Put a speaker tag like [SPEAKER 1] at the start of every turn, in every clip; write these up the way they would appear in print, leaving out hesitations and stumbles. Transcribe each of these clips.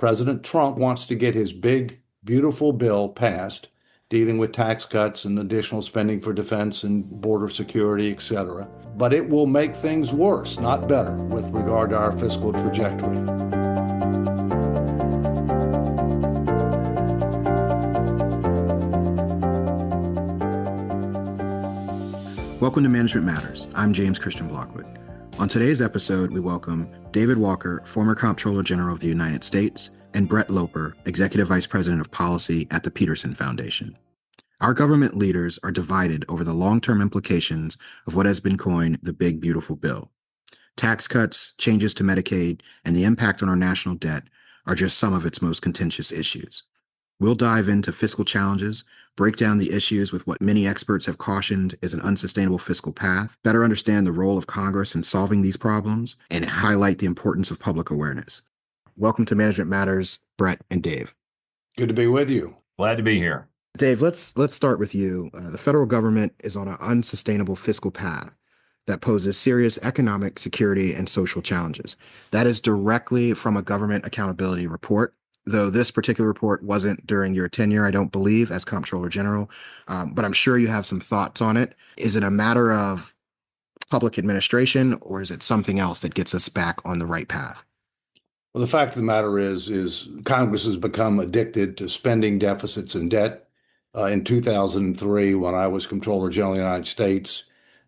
[SPEAKER 1] President Trump wants to get his big, beautiful bill passed, dealing with tax cuts and additional spending for defense and border security, etc. But it will make things worse, not better, with regard to our fiscal trajectory.
[SPEAKER 2] Welcome to Management Matters. I'm James Christian Blockwood. On today's episode, we welcome David Walker, former Comptroller General of the United States, and Brett Loper, Executive Vice President of Policy at the Peterson Foundation. Our government leaders are divided over the long-term implications of what has been coined the Big Beautiful Bill. Tax cuts, changes to Medicaid, and the impact on our national debt are just some of its most contentious issues. We'll dive into fiscal challenges, break down the issues with what many experts have cautioned is an unsustainable fiscal path, better understand the role of Congress in solving these problems, and highlight the importance of public awareness. Welcome to Management Matters, Brett and Dave.
[SPEAKER 1] Good to be with you.
[SPEAKER 3] Glad to be here.
[SPEAKER 2] Dave, let's start with you. The federal government is on an unsustainable fiscal path that poses serious economic, security, and social challenges. That is directly from a government accountability report. Though this particular report wasn't during your tenure, I don't believe, as Comptroller General, but I'm sure you have some thoughts on it. Is it a matter of public administration, or is it something else that gets us back on the right path?
[SPEAKER 1] Well, the fact of the matter is Congress has become addicted to spending deficits and debt. In 2003, when I was Comptroller General of the United States,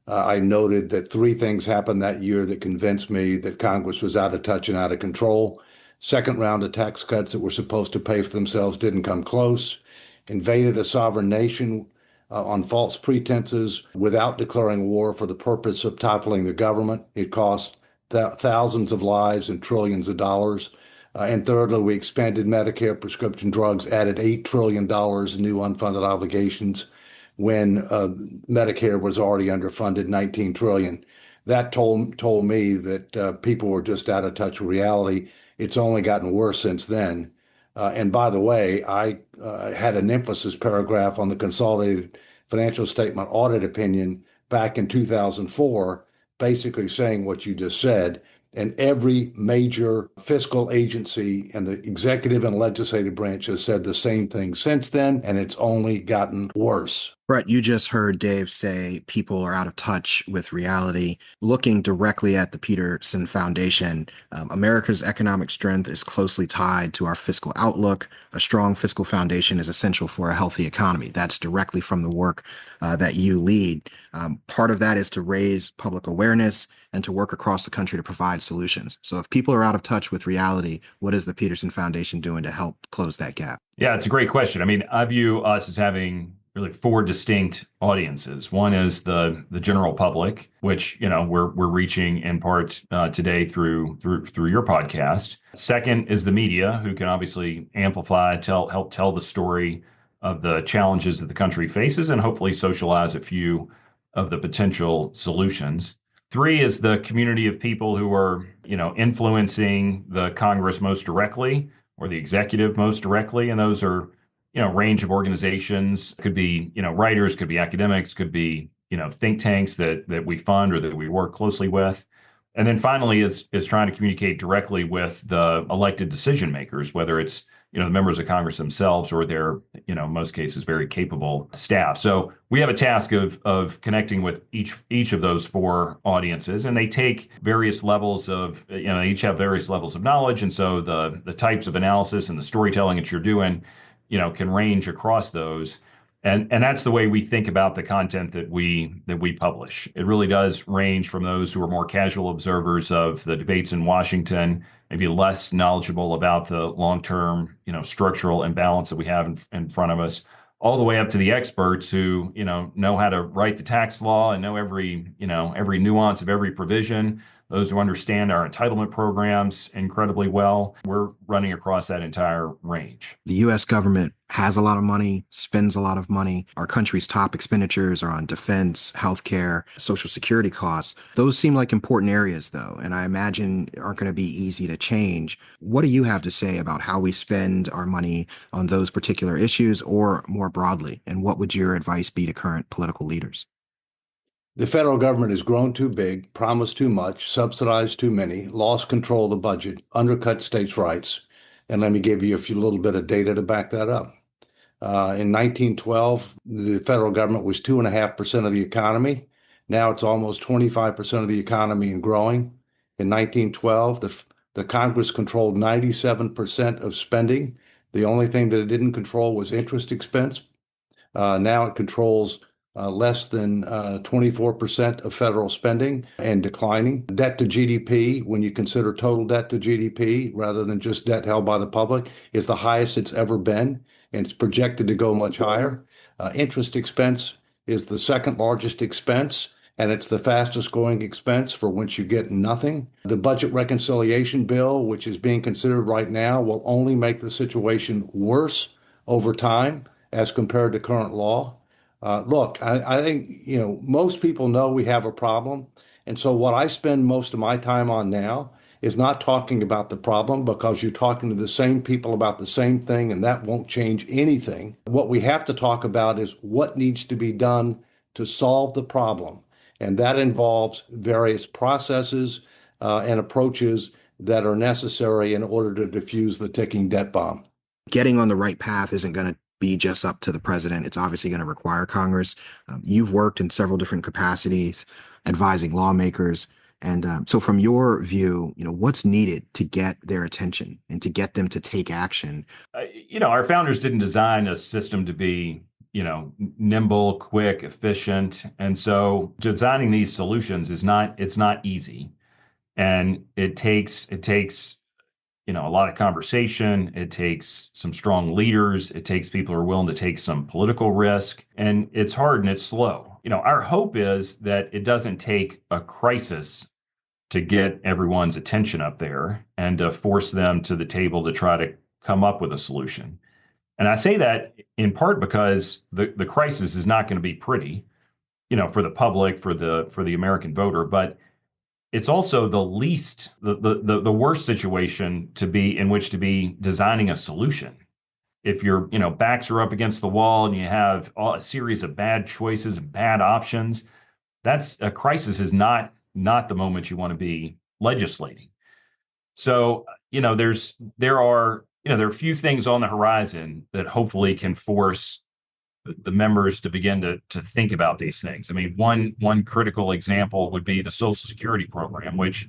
[SPEAKER 1] I noted that three things happened that year that convinced me that Congress was out of touch and out of control. Second round of tax cuts that were supposed to pay for themselves didn't come close. Invaded a sovereign nation on false pretenses without declaring war for the purpose of toppling the government. It cost thousands of lives and trillions of dollars. And thirdly, we expanded Medicare prescription drugs, added $8 trillion in new unfunded obligations when Medicare was already underfunded $19 trillion. That told me that people were just out of touch with reality. It's only gotten worse since then. And by the way, I had an emphasis paragraph on the consolidated financial statement audit opinion back in 2004, basically saying what you just said. And every major fiscal agency and the executive and legislative branch has said the same thing since then, and it's only gotten worse.
[SPEAKER 2] Brett, you just heard Dave say people are out of touch with reality. Looking directly at the Peterson Foundation, America's economic strength is closely tied to our fiscal outlook. A strong fiscal foundation is essential for a healthy economy. That's directly from the work that you lead. Part of that is to raise public awareness and to work across the country to provide solutions. So if people are out of touch with reality, what is the Peterson Foundation doing to help close that gap?
[SPEAKER 3] Yeah, it's a great question. I mean, I view us as having really four distinct audiences. One is the general public, which we're reaching in part today through your podcast. Second is the media, who can obviously amplify, help tell the story of the challenges that the country faces, and hopefully socialize a few of the potential solutions. Three is the community of people who are influencing the Congress most directly, or the executive most directly, and those are range of organizations. Could be, writers, could be academics, could be, think tanks that we fund or that we work closely with. And then finally is trying to communicate directly with the elected decision makers, whether it's, the members of Congress themselves or their, in most cases, very capable staff. So we have a task of connecting with each of those four audiences, and they take various levels of, they each have various levels of knowledge. And so the types of analysis and the storytelling that you're doing can range across those. And that's the way we think about the content that we publish. It really does range from those who are more casual observers of the debates in Washington, maybe less knowledgeable about the long-term, structural imbalance that we have in front of us, all the way up to the experts who, know how to write the tax law and know every nuance of every provision. Those who understand our entitlement programs incredibly well. We're running across that entire range.
[SPEAKER 2] The U.S. government has a lot of money, spends a lot of money. Our country's top expenditures are on defense, healthcare, social security costs. Those seem like important areas, though, and I imagine aren't going to be easy to change. What do you have to say about how we spend our money on those particular issues, or more broadly? And what would your advice be to current political leaders?
[SPEAKER 1] The federal government has grown too big, promised too much, subsidized too many, lost control of the budget, undercut states' rights. And let me give you a few little bit of data to back that up. In 1912, the federal government was 2.5% of the economy. Now it's almost 25% of the economy and growing. In 1912, the Congress controlled 97% of spending. The only thing that it didn't control was interest expense. Now it controls less than 24% of federal spending and declining. Debt to GDP, when you consider total debt to GDP rather than just debt held by the public, is the highest it's ever been, and it's projected to go much higher. Interest expense is the second largest expense, and it's the fastest growing expense for which you get nothing. The budget reconciliation bill, which is being considered right now, will only make the situation worse over time as compared to current law. Look, I think, most people know we have a problem. And so what I spend most of my time on now is not talking about the problem, because you're talking to the same people about the same thing, and that won't change anything. What we have to talk about is what needs to be done to solve the problem. And that involves various processes and approaches that are necessary in order to defuse the ticking debt bomb.
[SPEAKER 2] Getting on the right path isn't going to be just up to the president. It's obviously going to require Congress. You've worked in several different capacities, advising lawmakers. And so from your view, what's needed to get their attention and to get them to take action?
[SPEAKER 3] Our founders didn't design a system to be, nimble, quick, efficient. And so designing these solutions it's not easy. And it takes a lot of conversation. It takes some strong leaders. It takes people who are willing to take some political risk. And it's hard and it's slow. Our hope is that it doesn't take a crisis to get everyone's attention up there and to force them to the table to try to come up with a solution. And I say that in part because the crisis is not going to be pretty, for the public, for the American voter, but it's also the worst situation to be in which to be designing a solution. If your backs are up against the wall and you have a series of bad choices and bad options, that's a crisis is not the moment you want to be legislating. So there are a few things on the horizon that hopefully can force the members to begin to think about these things. I mean, one critical example would be the Social Security program, which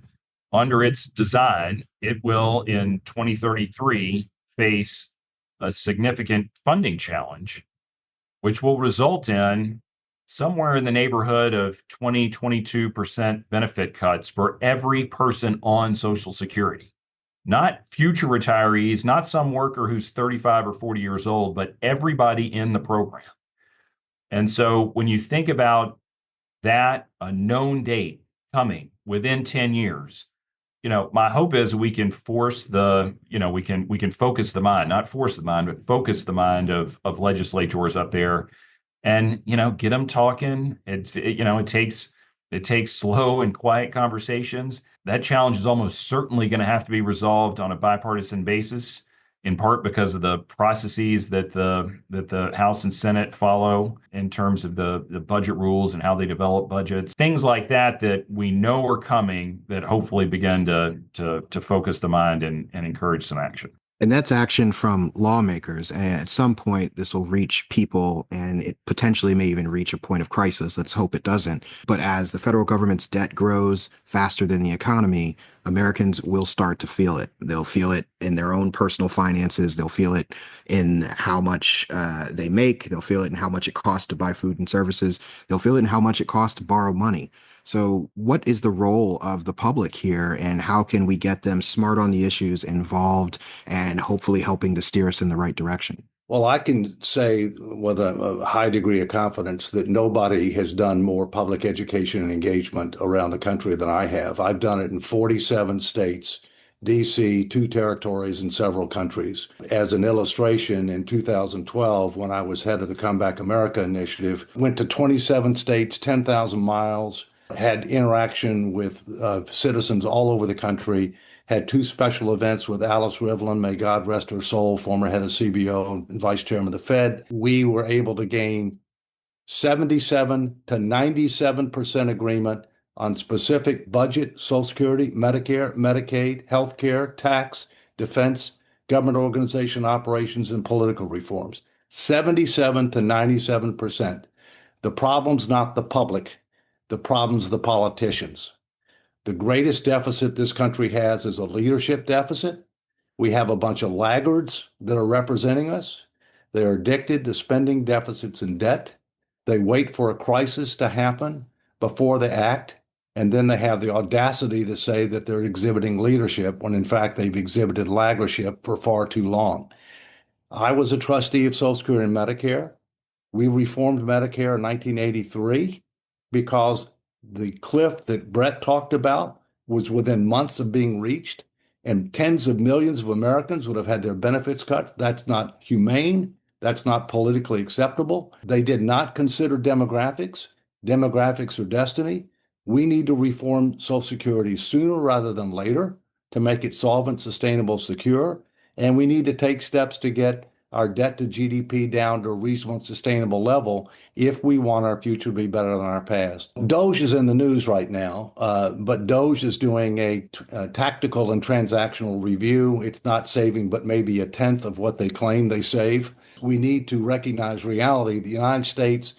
[SPEAKER 3] under its design, it will in 2033 face a significant funding challenge, which will result in somewhere in the neighborhood of 22% benefit cuts for every person on Social Security. Not future retirees, not some worker who's 35 or 40 years old, but everybody in the program. And so when you think about that, a known date coming within 10 years, my hope is we can force we can focus the mind, not force the mind, but focus the mind of legislators up there and, get them talking. It takes slow and quiet conversations. That challenge is almost certainly going to have to be resolved on a bipartisan basis, in part because of the processes that the House and Senate follow in terms of the budget rules and how they develop budgets. Things like that we know are coming that hopefully begin to focus the mind and encourage some action.
[SPEAKER 2] And that's action from lawmakers. And at some point, this will reach people, and it potentially may even reach a point of crisis. Let's hope it doesn't. But as the federal government's debt grows faster than the economy, Americans will start to feel it. They'll feel it in their own personal finances. They'll feel it in how much they make. They'll feel it in how much it costs to buy food and services. They'll feel it in how much it costs to borrow money. So what is the role of the public here, and how can we get them smart on the issues, involved, and hopefully helping to steer us in the right direction?
[SPEAKER 1] Well, I can say with a high degree of confidence that nobody has done more public education and engagement around the country than I have. I've done it in 47 states, DC, 2 territories, and several countries. As an illustration, in 2012, when I was head of the Comeback America initiative, went to 27 states, 10,000 miles, had interaction with citizens all over the country, had 2 special events with Alice Rivlin, may God rest her soul, former head of CBO and vice chairman of the Fed. We were able to gain 77 to 97% agreement on specific budget, Social Security, Medicare, Medicaid, healthcare, tax, defense, government organization operations, and political reforms. 77 to 97%. The problem's not the public. The problem's the politicians. The greatest deficit this country has is a leadership deficit. We have a bunch of laggards that are representing us. They're addicted to spending deficits and debt. They wait for a crisis to happen before they act, and then they have the audacity to say that they're exhibiting leadership when in fact they've exhibited laggardship for far too long. I was a trustee of Social Security and Medicare. We reformed Medicare in 1983 because the cliff that Brett talked about was within months of being reached, and tens of millions of Americans would have had their benefits cut. That's not humane. That's not politically acceptable. They did not consider demographics. Demographics are destiny. We need to reform Social Security sooner rather than later to make it solvent, sustainable, secure. And we need to take steps to get our debt to GDP down to a reasonable and sustainable level if we want our future to be better than our past. Doge is in the news right now, but Doge is doing a tactical and transactional review. It's not saving but maybe a tenth of what they claim they save. We need to recognize reality. The United States,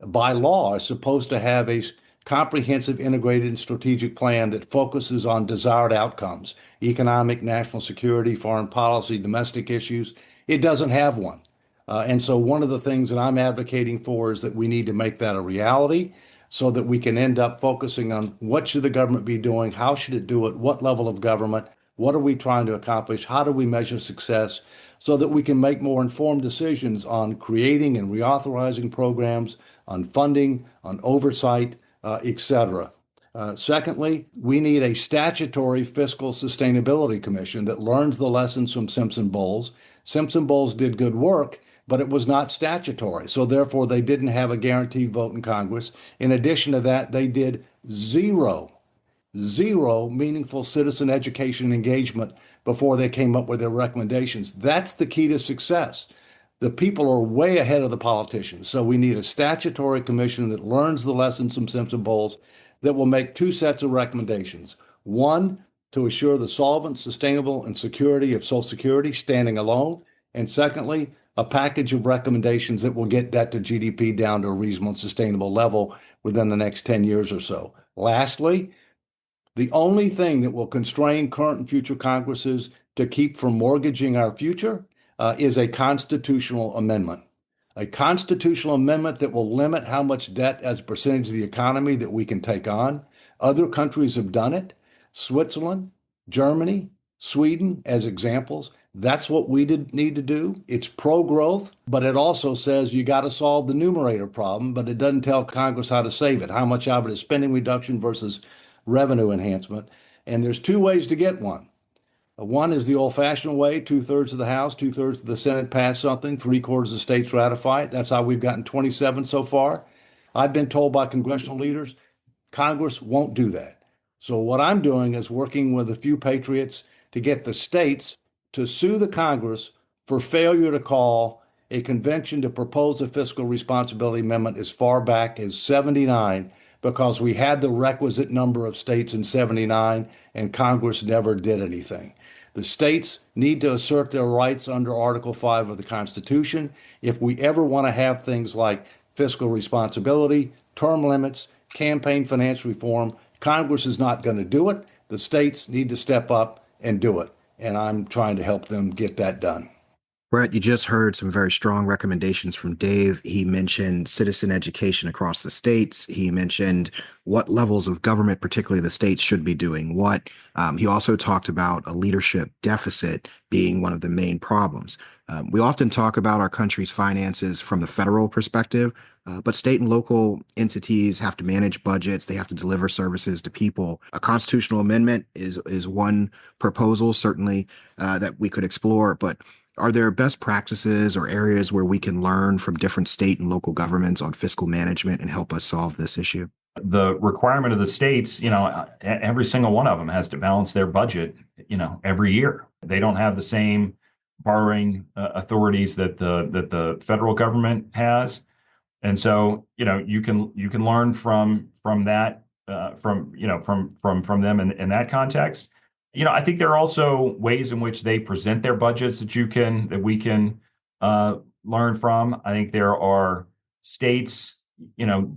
[SPEAKER 1] by law, is supposed to have a comprehensive, integrated, and strategic plan that focuses on desired outcomes: economic, national security, foreign policy, domestic issues. It doesn't have one. And so one of the things that I'm advocating for is that we need to make that a reality so that we can end up focusing on what should the government be doing, how should it do it, what level of government, what are we trying to accomplish, how do we measure success, so that we can make more informed decisions on creating and reauthorizing programs, on funding, on oversight, etc. Secondly, we need a statutory fiscal sustainability commission that learns the lessons from Simpson-Bowles. Simpson-Bowles did good work, but it was not statutory. So therefore, they didn't have a guaranteed vote in Congress. In addition to that, they did zero meaningful citizen education engagement before they came up with their recommendations. That's the key to success. The people are way ahead of the politicians. So we need a statutory commission that learns the lessons from Simpson-Bowles that will make two sets of recommendations. One, to assure the solvent, sustainable, and security of Social Security standing alone. And secondly, a package of recommendations that will get debt to GDP down to a reasonable and sustainable level within the next 10 years or so. Lastly, the only thing that will constrain current and future Congresses to keep from mortgaging our future is a constitutional amendment. A constitutional amendment that will limit how much debt as a percentage of the economy that we can take on. Other countries have done it. Switzerland, Germany, Sweden as examples. That's what we need to do. It's pro-growth, but it also says you got to solve the numerator problem, but it doesn't tell Congress how to save it, how much of it is spending reduction versus revenue enhancement. And there's two ways to get one. One is the old-fashioned way: 2/3 of the House, 2/3 of the Senate pass something, 3/4 of the states ratify it. That's how we've gotten 27 so far. I've been told by congressional leaders, Congress won't do that. So what I'm doing is working with a few patriots to get the states to sue the Congress for failure to call a convention to propose a fiscal responsibility amendment as far back as 79, because we had the requisite number of states in 79 and Congress never did anything. The states need to assert their rights under Article 5 of the Constitution. If we ever want to have things like fiscal responsibility, term limits, campaign finance reform, Congress is not going to do it. The states need to step up and do it. And I'm trying to help them get that done.
[SPEAKER 2] Brett, you just heard some very strong recommendations from Dave. He mentioned citizen education across the states. He mentioned what levels of government, particularly the states, should be doing what. He also talked about a leadership deficit being one of the main problems. We often talk about our country's finances from the federal perspective, but state and local entities have to manage budgets. They have to deliver services to people. A constitutional amendment is one proposal, certainly, that we could explore. But are there best practices or areas where we can learn from different state and local governments on fiscal management and help us solve this issue?
[SPEAKER 3] The requirement of the states, every single one of them has to balance their budget, every year. They don't have the same borrowing authorities that the federal government has. And so, you can learn from that, from them in that context. I think there are also ways in which they present their budgets that we can learn from. I think there are states,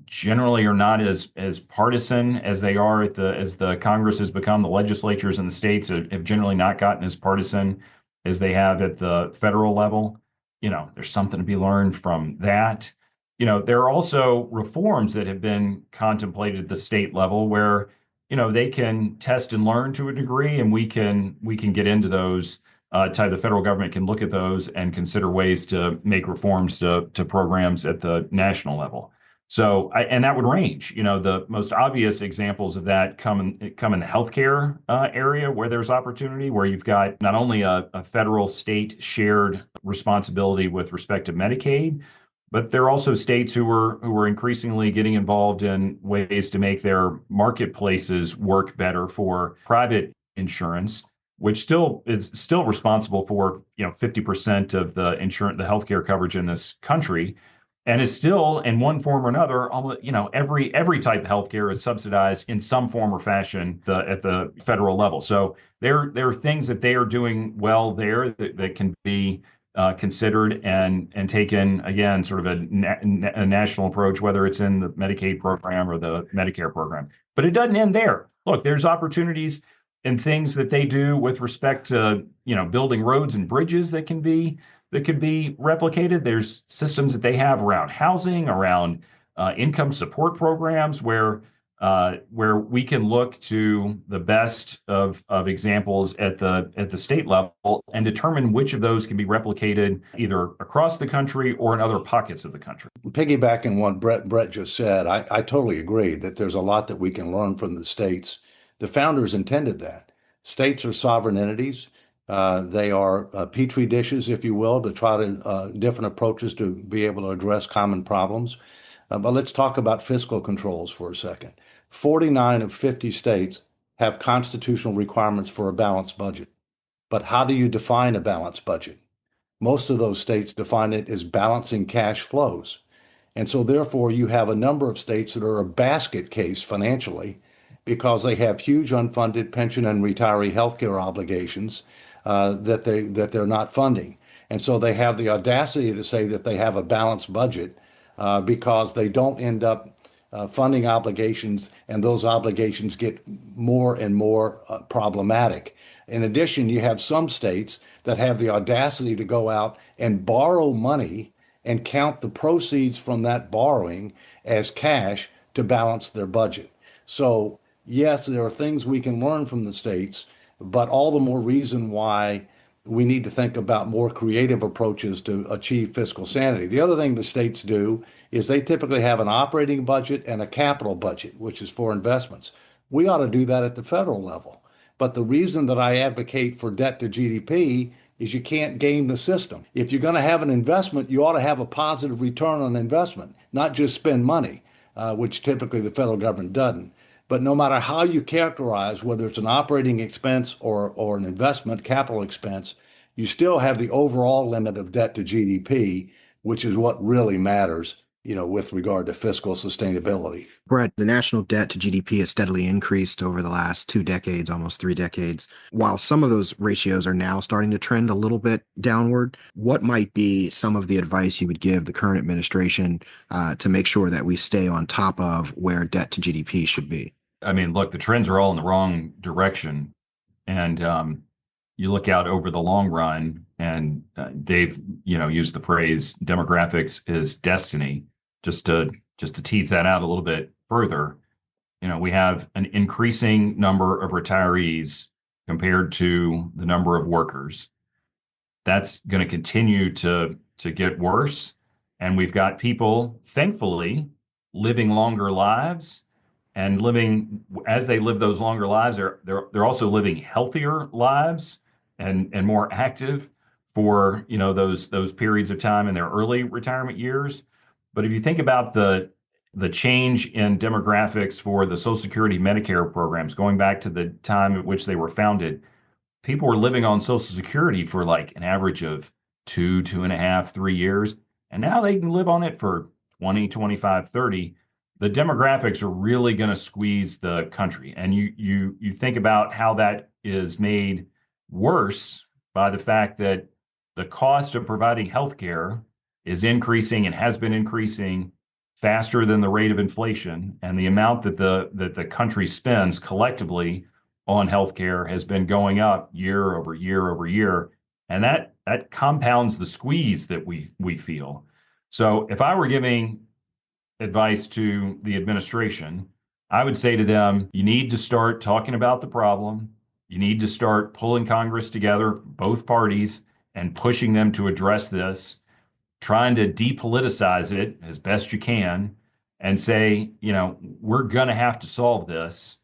[SPEAKER 3] generally are not as partisan as they are as the Congress has become. The legislatures in the states have generally not gotten as partisan as they have at the federal level. There's something to be learned from that. There are also reforms that have been contemplated at the state level where they can test and learn to a degree, and we can get into those. The federal government can look at those and consider ways to make reforms to programs at the national level. So, and that would range. The most obvious examples of that come in the healthcare area where there's opportunity, where you've got not only a federal state shared responsibility with respect to Medicaid, but there are also states who are increasingly getting involved in ways to make their marketplaces work better for private insurance, which still is still responsible for 50% of the healthcare coverage in this country, and is still in one form or another. Almost, every type of healthcare is subsidized in some form or fashion at the federal level. So there are things that they are doing well there that can be considered and taken, again, sort of a national approach, whether it's in the Medicaid program or the Medicare program. But it doesn't end there. Look, there's opportunities and things that they do with respect to building roads and bridges that could be replicated. There's systems that they have around housing, around income support programs, where we can look to the best of examples at the state level and determine which of those can be replicated either across the country or in other pockets of the country.
[SPEAKER 1] Piggybacking on what Brett just said, I totally agree that there's a lot that we can learn from the states. The founders intended that. States are sovereign entities. They are petri dishes, if you will, to try to different approaches to be able to address common problems. But let's talk about fiscal controls for a second. 49 of 50 states have constitutional requirements for a balanced budget. But how do you define a balanced budget? Most of those states define it as balancing cash flows. And so therefore you have a number of states that are a basket case financially because they have huge unfunded pension and retiree healthcare obligations that they're not funding. And so they have the audacity to say that they have a balanced budget because they don't end up funding obligations, and those obligations get more and more problematic. In addition, you have some states that have the audacity to go out and borrow money and count the proceeds from that borrowing as cash to balance their budget. So, yes, there are things we can learn from the states, but all the more reason why we need to think about more creative approaches to achieve fiscal sanity. The other thing the states do is they typically have an operating budget and a capital budget, which is for investments. We ought to do that at the federal level. But the reason that I advocate for debt to GDP is you can't game the system. If you're going to have an investment, you ought to have a positive return on investment, not just spend money, which typically the federal government doesn't. But no matter how you characterize, whether it's an operating expense or an investment capital expense, you still have the overall limit of debt to GDP, which is what really matters, with regard to fiscal sustainability.
[SPEAKER 2] Brett, the national debt to GDP has steadily increased over the last 2 decades, almost 3 decades. While some of those ratios are now starting to trend a little bit downward, what might be some of the advice you would give the current administration to make sure that we stay on top of where debt to GDP should be?
[SPEAKER 3] I mean, look, the trends are all in the wrong direction. And you look out over the long run, and Dave, used the phrase demographics is destiny. Just to tease that out a little bit further, we have an increasing number of retirees compared to the number of workers. That's going to continue to get worse. And we've got people, thankfully, living longer lives. And living, as they live those longer lives, they're also living healthier lives and more active for those periods of time in their early retirement years. But if you think about the change in demographics for the Social Security Medicare programs, going back to the time at which they were founded, people were living on Social Security for like an average of 2.5, 3 years, and now they can live on it for 20, 25, 30. The demographics are really going to squeeze the country. And you think about how that is made worse by the fact that the cost of providing health care is increasing and has been increasing faster than the rate of inflation, and the amount that the country spends collectively on healthcare has been going up year over year over year, and that compounds the squeeze that we feel. So if I were giving advice to the administration, I would say to them, you need to start talking about the problem. You need to start pulling Congress together, both parties, and pushing them to address this, trying to depoliticize it as best you can and say, we're going to have to solve this.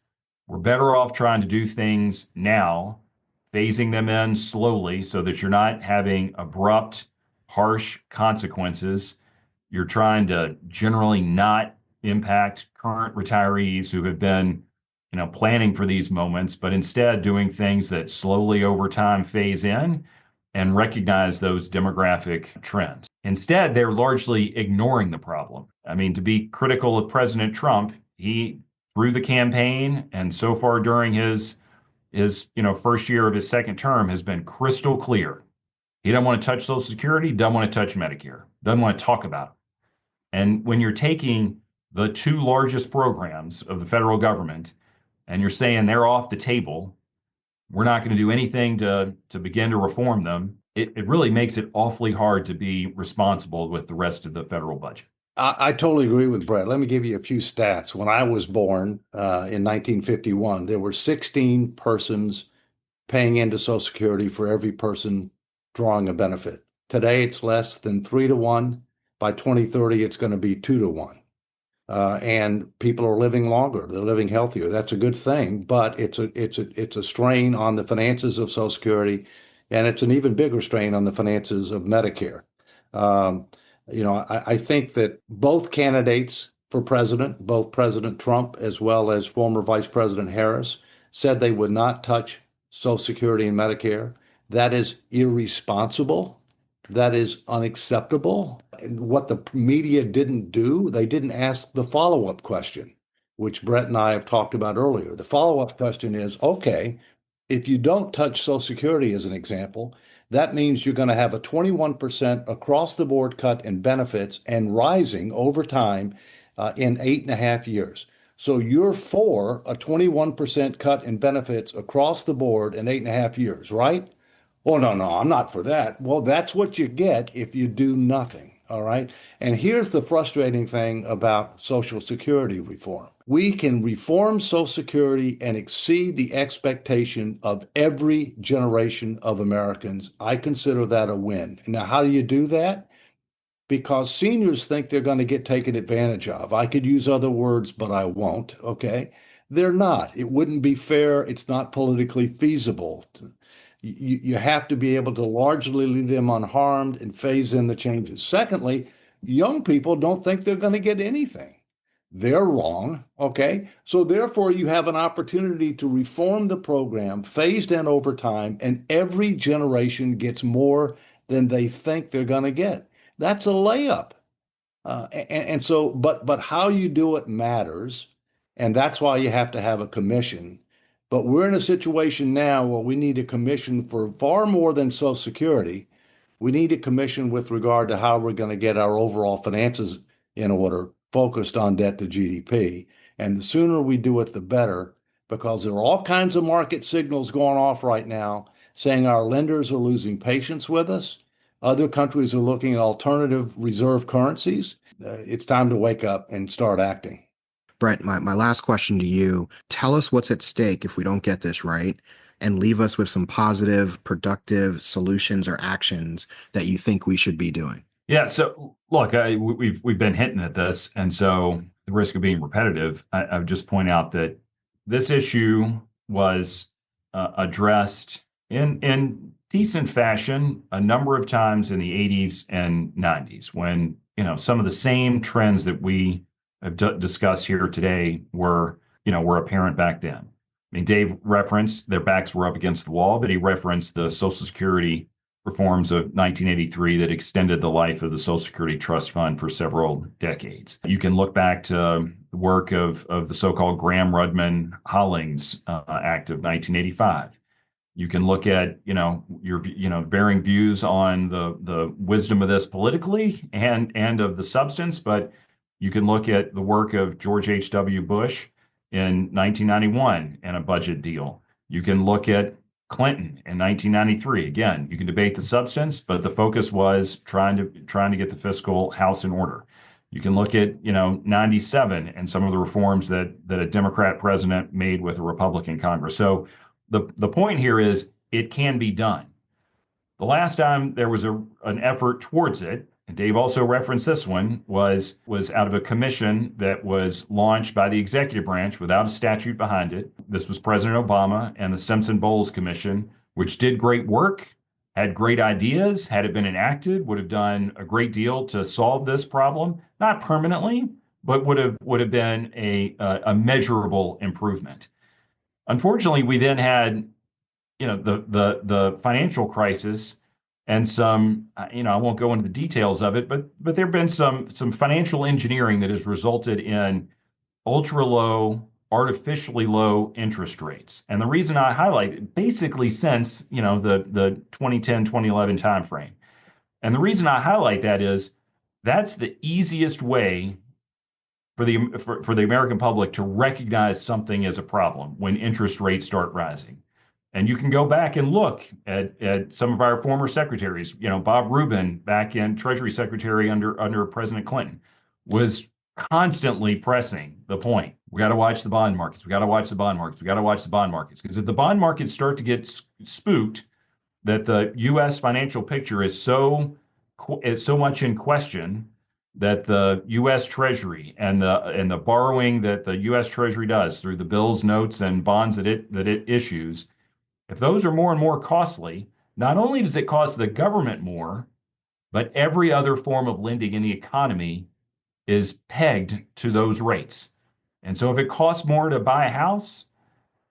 [SPEAKER 3] We're better off trying to do things now, phasing them in slowly so that you're not having abrupt, harsh consequences. You're trying to generally not impact current retirees who have been, planning for these moments, but instead doing things that slowly over time phase in and recognize those demographic trends. Instead, they're largely ignoring the problem. I mean, to be critical of President Trump, he, through the campaign and so far during his first year of his second term, has been crystal clear. He doesn't want to touch Social Security, doesn't want to touch Medicare, doesn't want to talk about it. And when you're taking the two largest programs of the federal government and you're saying they're off the table, we're not going to do anything to begin to reform them, it really makes it awfully hard to be responsible with the rest of the federal budget.
[SPEAKER 1] I totally agree with Brett. Let me give you a few stats. When I was born in 1951, there were 16 persons paying into Social Security for every person drawing a benefit. Today, it's less than 3-to-1. By 2030, it's going to be 2-to-1. And people are living longer. They're living healthier. That's a good thing, but it's a strain on the finances of Social Security, and it's an even bigger strain on the finances of Medicare. I think that both candidates for president, both President Trump as well as former Vice President Harris, said they would not touch Social Security and Medicare. That is irresponsible. That is unacceptable. And what the media didn't do, they didn't ask the follow-up question, which Brett and I have talked about earlier. The follow-up question is, okay, if you don't touch Social Security as an example, that means you're going to have a 21% across the board cut in benefits and rising over time in 8.5 years. So you're for a 21% cut in benefits across the board in 8.5 years, right? Oh, no, I'm not for that. Well, that's what you get if you do nothing, all right? And here's the frustrating thing about Social Security reform. We can reform Social Security and exceed the expectation of every generation of Americans. I consider that a win. Now, how do you do that? Because seniors think they're going to get taken advantage of. I could use other words, but I won't, okay? They're not. It wouldn't be fair. It's not politically feasible. You have to be able to largely leave them unharmed and phase in the changes. Secondly, young people don't think they're going to get anything. They're wrong, okay? So therefore, you have an opportunity to reform the program, phased in over time, and every generation gets more than they think they're going to get. That's a layup. But how you do it matters, and that's why you have to have a commission. But we're in a situation now where we need a commission for far more than Social Security. We need a commission with regard to how we're going to get our overall finances in order, focused on debt to GDP. And the sooner we do it, the better, because there are all kinds of market signals going off right now saying our lenders are losing patience with us. Other countries are looking at alternative reserve currencies. It's time to wake up and start acting.
[SPEAKER 2] Brett, my last question to you, tell us what's at stake if we don't get this right, and leave us with some positive, productive solutions or actions that you think we should be doing.
[SPEAKER 3] Yeah, so look, we've been hinting at this, and so the risk of being repetitive, I would just point out that this issue was addressed in decent fashion a number of times in the 80s and 90s when, some of the same trends that we have discussed here today were apparent back then. I mean, Dave referenced their backs were up against the wall, but he referenced the Social Security reforms of 1983 that extended the life of the Social Security Trust Fund for several decades. You can look back to the work of the so-called Graham-Rudman-Hollings Act of 1985. You can look at, your, varying views on the wisdom of this politically and of the substance, but you can look at the work of George H.W. Bush in 1991 and a budget deal. You can look at Clinton in 1993. Again, you can debate the substance, but the focus was trying to get the fiscal house in order. You can look at, 97 and some of the reforms that a Democrat president made with a Republican Congress. So the point here is it can be done. The last time there was an effort towards it, and Dave also referenced this one, was out of a commission that was launched by the executive branch without a statute behind it. This was President Obama and the Simpson-Bowles Commission, which did great work, had great ideas, had it been enacted, would have done a great deal to solve this problem, not permanently, but would have been a measurable improvement. Unfortunately, we then had, the financial crisis and some, I won't go into the details of it, but there have been some financial engineering that has resulted in ultra low, artificially low interest rates. And the reason I highlight it, basically since, the 2010, 2011 timeframe. And the reason I highlight that is that's the easiest way for the American public to recognize something as a problem when interest rates start rising. And you can go back and look at some of our former secretaries. Bob Rubin, back in Treasury Secretary under President Clinton, was constantly pressing the point. We got to watch the bond markets. We got to watch the bond markets. We got to watch the bond markets. Because if the bond markets start to get spooked that the U.S. financial picture is so much in question, that the U.S. Treasury and the borrowing that the U.S. Treasury does through the bills, notes, and bonds that it issues, if those are more and more costly, not only does it cost the government more, but every other form of lending in the economy is pegged to those rates. And so if it costs more to buy a house,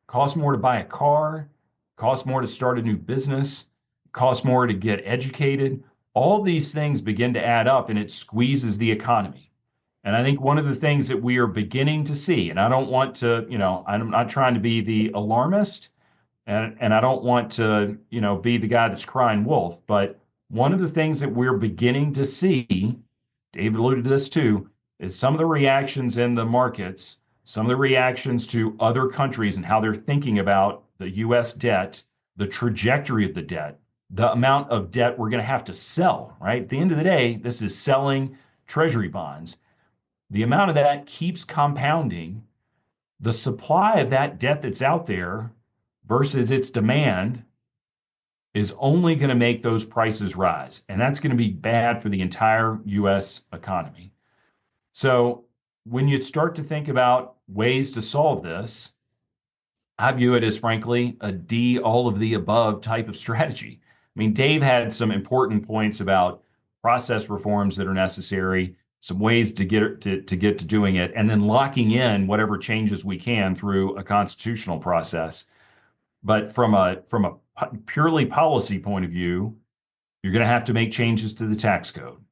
[SPEAKER 3] costs more to buy a car, costs more to start a new business, costs more to get educated, all these things begin to add up and it squeezes the economy. And I think one of the things that we are beginning to see, and I don't want to, I'm not trying to be the alarmist, and I don't want to, be the guy that's crying wolf, but one of the things that we're beginning to see, David alluded to this too, is some of the reactions in the markets, some of the reactions to other countries and how they're thinking about the U.S. debt, the trajectory of the debt, the amount of debt we're going to have to sell, right? At the end of the day, this is selling treasury bonds. The amount of that keeps compounding. The supply of that debt that's out there versus its demand is only going to make those prices rise. And that's going to be bad for the entire U.S. economy. So when you start to think about ways to solve this, I view it as, frankly, a D, all of the above type of strategy. I mean, Dave had some important points about process reforms that are necessary, some ways to get to doing it, and then locking in whatever changes we can through a constitutional process. But from a purely policy point of view, you're going to have to make changes to the tax code,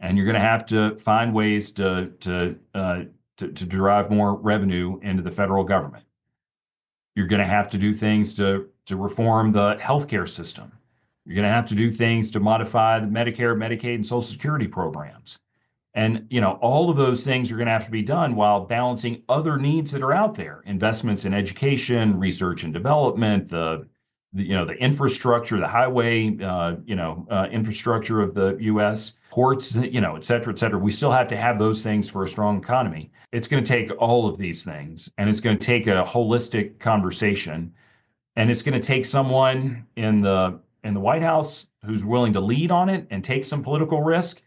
[SPEAKER 3] and you're going to have to find ways to derive more revenue into the federal government. You're going to have to do things to reform the healthcare system. You're going to have to do things to modify the Medicare, Medicaid, and Social Security programs. And, all of those things are going to have to be done while balancing other needs that are out there, investments in education, research and development, the infrastructure, the highway, infrastructure of the U.S., ports, et cetera, et cetera. We still have to have those things for a strong economy. It's going to take all of these things, and it's going to take a holistic conversation, and it's going to take someone in the White House who's willing to lead on it and take some political risk.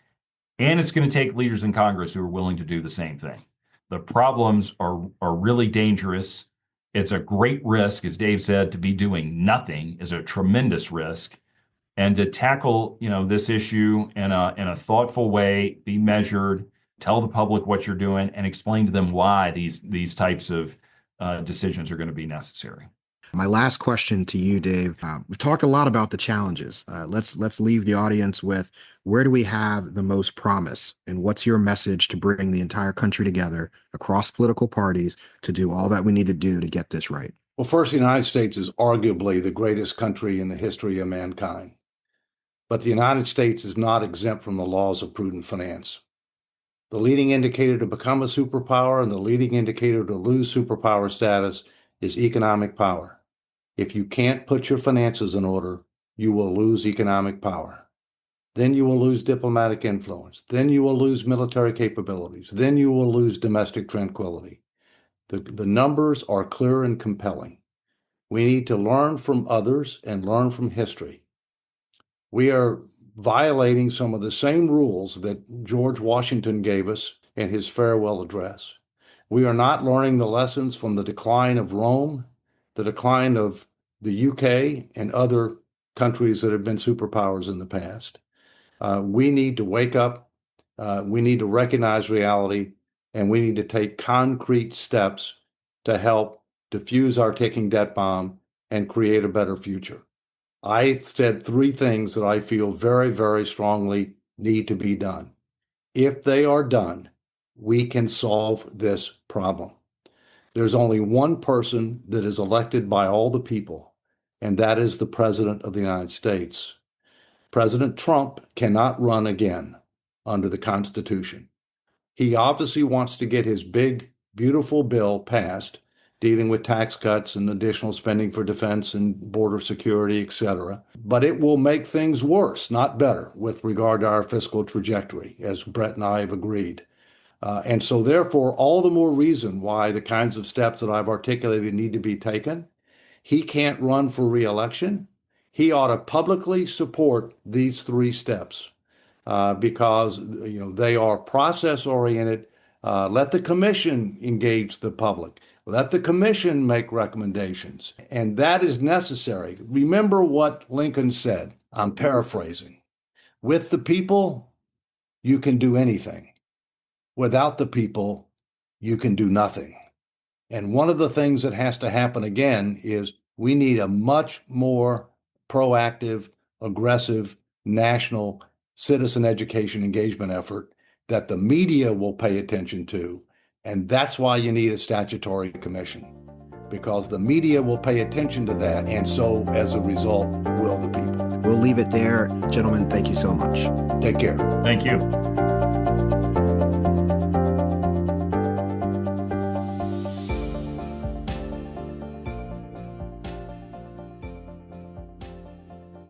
[SPEAKER 3] And it's going to take leaders in Congress who are willing to do the same thing. The problems are really dangerous. It's a great risk, as Dave said, to be doing nothing is a tremendous risk. And to tackle, this issue in a thoughtful way, be measured, tell the public what you're doing, and explain to them why these types of decisions are going to be necessary.
[SPEAKER 2] My last question to you, Dave. We've talked a lot about the challenges. Let's leave the audience with, where do we have the most promise, and what's your message to bring the entire country together across political parties to do all that we need to do to get this right?
[SPEAKER 1] Well, first, the United States is arguably the greatest country in the history of mankind. But the United States is not exempt from the laws of prudent finance. The leading indicator to become a superpower and the leading indicator to lose superpower status is economic power. If you can't put your finances in order, you will lose economic power. Then you will lose diplomatic influence. Then you will lose military capabilities. Then you will lose domestic tranquility. The numbers are clear and compelling. We need to learn from others and learn from history. We are violating some of the same rules that George Washington gave us in his farewell address. We are not learning the lessons from the decline of Rome, the decline of the UK, and other countries that have been superpowers in the past. We need to wake up. We need to recognize reality, and we need to take concrete steps to help diffuse our ticking debt bomb and create a better future. I said three things that I feel very, very strongly need to be done. If they are done, we can solve this problem. There's only one person that is elected by all the people, and that is the President of the United States. President Trump cannot run again under the Constitution. He obviously wants to get his big, beautiful bill passed, dealing with tax cuts and additional spending for defense and border security, et cetera. But it will make things worse, not better, with regard to our fiscal trajectory, as Brett and I have agreed. And so therefore, all the more reason why the kinds of steps that I've articulated need to be taken. He can't run for re-election. He ought to publicly support these three steps because they are process-oriented. Let the commission engage the public. Let the commission make recommendations. And that is necessary. Remember what Lincoln said. I'm paraphrasing. With the people, you can do anything. Without the people, you can do nothing. And one of the things that has to happen again is we need a much more proactive, aggressive, national citizen education engagement effort that the media will pay attention to. And that's why you need a statutory commission, because the media will pay attention to that. And so as a result, will the people.
[SPEAKER 2] We'll leave it there. Gentlemen, thank you so much.
[SPEAKER 1] Take care.
[SPEAKER 3] Thank you.